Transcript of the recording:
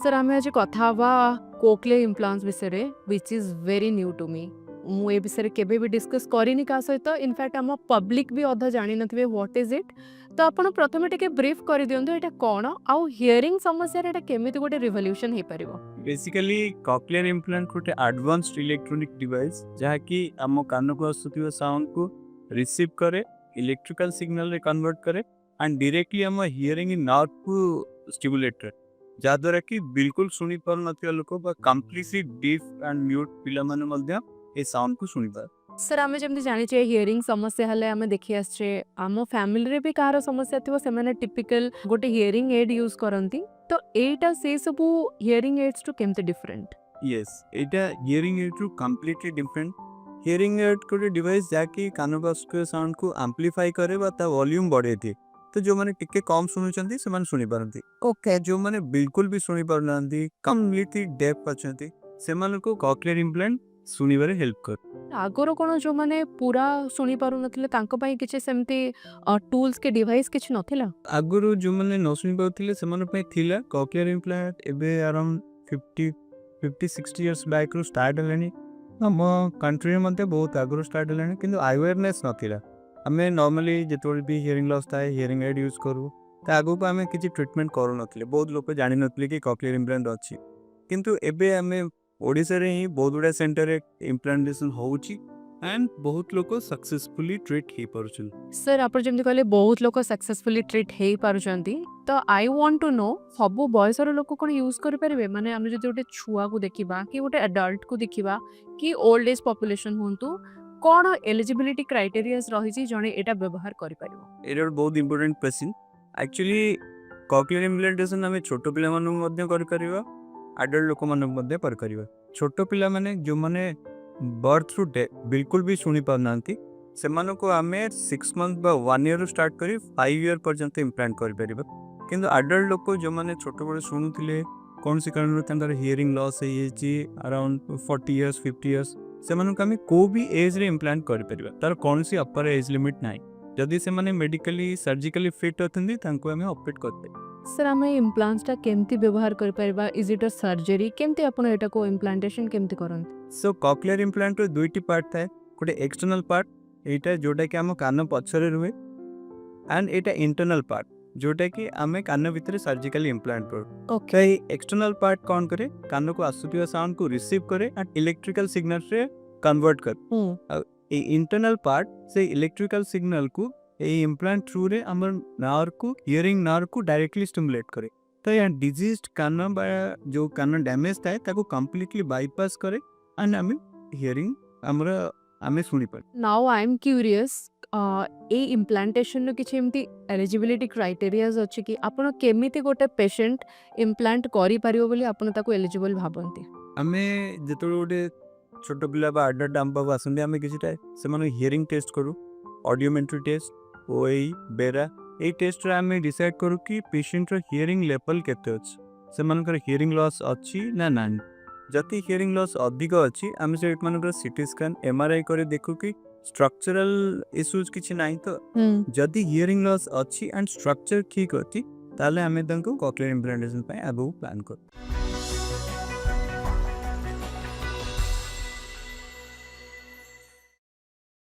Sir आम आज कथा हवा कोक्लियर इम्प्लांट्स विषय which is very new to me मुझे विषय केबे भी डिस्कस करनी का सहित इनफैक्ट आम पब्लिक भी अधा जानी नथिबे व्हाट इज इट तो आपण प्रथमे टिके ब्रीफ कर दियंतु एटा कोन आउ हियरिंग समस्या एटा केमिति गोटे रिवोल्यूशन हे परिबो। बेसिकली कॉक्लियर इम्प्लांट गोटे एडवांस्ड इलेक्ट्रॉनिक डिवाइस जहाँकि आम कान को आसुवा साउंड को रिसीव करे इलेक्ट्रिकल सिग्नल रे कन्वर्ट करे एंड डायरेक्टली आम हियरिंग नर्व को स्टिमुलेट करे जहाद्वारा कि बिल्कुल शुणी पार नथिबा लोक बा कंप्लीटली डीफ एंड म्यूट पिला माने मध्य ए साउंड को शुणी पार। सर आम जमी जाने हियरिंग समस्या हेले आम देखी आसचे आम फैमिली रे भी कहार समस्या थी से टिपिकल गोटे हियरिंग एड यूज करती तो एटा से सब हियरिंग एड्स टू केमते डिफरेंट। यस एटा हियरिंग एड टू कंप्लीटली डिफरेंट हियरिंग एड गोटे डिवाइस जहाँकि कान को आसुवा साउंड को एम्प्लीफाई करे बा ता वॉल्यूम बढ़े थी तो जो मैंने टिके कम शुणुचंती से माने शुणी पारंती ओके जो मैंने बिल्कुल भी शुणी पारनांती कंप्लीटली डेफ अछंती से माने को कॉक्लियर इम्प्लांट शुणिबारे हेल्प कर। आगरो कोन जो माने पूरा सुनी पारु नथिले तांको पई किछि सेमती टूल्स के डिवाइस किछि नथिला आगुरु जो मैंने न शुणी पाउथिले से माने पे थिला कॉक्लियर इम्प्लांट एबे अराउंड 50-60 इयर्स बैक रू स्टार्ट हलानी हम कंट्री मध्ये बहुत आगुरु स्टार्ट हलानी किंतु अवेयरनेस नथिला आमे नॉर्मली जेतोल भी हियरिंग लॉस थाए हियरिंग एड यूज करू ता आगु को आमे किछि ट्रीटमेंट करू नथिले बहुत लोक जानि नथिले कि कॉक्लियर इम्प्लांट अछि किंतु एबे आमे ओडिसा रे ही बहुत गुडा सेंटर रे इम्प्लांटेशन होउची एंड बहुत लोक सक्सेसफुली ट्रीट हे परछन। सर आप जमी कहले बहुत लोग सक्सेसफुली ट्रीट हो पारुचंती तो आई वांट टू नो सब बयसर लोक कोन यूज कर परिबे माने हम जदि गोटे छुआ को देखिबा कि गोटे एडल्ट को देखिबा कि ओल्ड एज पॉपुलेशन होंतु कोन एलिजिबिलिटी क्राइटेरियाज रही जणे एटा व्यवहार करि परिबो। एटा बहुत important question actually cochlear implantation हमें छोट पिला मानु मध्ये कर परिबा एडल्ट लोक मानु मध्ये कर परिबा छोट पिला माने जो माने बर्थ थ्रू बिल्कुल भी शुणी पारनांती से मानो को आमे 6 मंथ बा 1 ईयर स्टार्ट करी 5 ईयर पर्यंत इम्प्लांट कर परिबा किंतु एडल्ट लोक जो माने छोट बड़े शुणुथिले कौन सी कारण तांकर हियरिंग लॉस है अराउंड 40 इयर्स 50 इयर्स से मानो आमे को भी एज रे इम्प्लांट कर परिबा तार कौन सी अपर एज लिमिट नाही जदि से माने मेडिकली सर्जिकली फिट अथंदी तांको आमे ऑपरेट करते। सर आम इम्प्लांट्स टा केमती व्यवहार कर परिबा इज इट अ सर्जरी केमती आपण एटा को इम्प्लांटेशन केमती करंती। सो कॉक्लियर इम्प्लांट रो दुईटी पार्ट थाए गोटे एक्सटर्नल पार्ट एटा जोटा कि आम कान पछरे रुहे एंड एटा इंटरनल पार्ट जोटा कि आमे कान भितर सर्जिकली इम्प्लांट करू ओके एक्सटर्नल पार्ट कौन करे कान को आसुवा साउंड को रिसीव करे एंड इलेक्ट्रिकल सिग्नल रे कन्वर्ट कर इंटरनल पार्ट से इलेक्ट्रिकल सिग्नल को ये इम्प्लांट थ्रू रे हमर नर्व को हियरिंग नर्व को डायरेक्टली स्टिमुलेट करे तो यहाँ डिजीज कान बा जो कान डैमेज थाए ताको कंप्लीटली बाईपास करे एंड आमे हियरिंग हमरा आमे सुनी पार। नाउ आई एम क्यूरियस ए इम्प्लांटेशन नो किछि एमती एलिजिबिलिटी क्राइटेरियाज अछि कि आपण केमिति गोटे पेशेंट इम्प्लांट करि पारिबो बोली आपण ताको एलिजिबल भाबंती। आमे जेतोल गोटे छोट पिला बा अडल्ट आम पाखु आसंदी आमे किछिटा से माने हियरिंग टेस्ट करू ऑडियोमेट्री टेस्ट ओई बेरा ए टेस्ट रे आमे डिसाइड करू कि पेशेंट रो हियरिंग लेवल केते अछि से मानकर हियरिंग लॉस अछि ना नाही जति हियरिंग लॉस अधिक अछि आमे से मानकर सीटी स्कैन एमआरआई करे देखू कि स्ट्रक्चरल इश्यूज किछि नाही तो जति हियरिंग लॉस अछि एंड स्ट्रक्चर ठीक अछि ताले आमे तंको कॉक्लियर इम्प्लांटेशन पय अबो प्लान करू।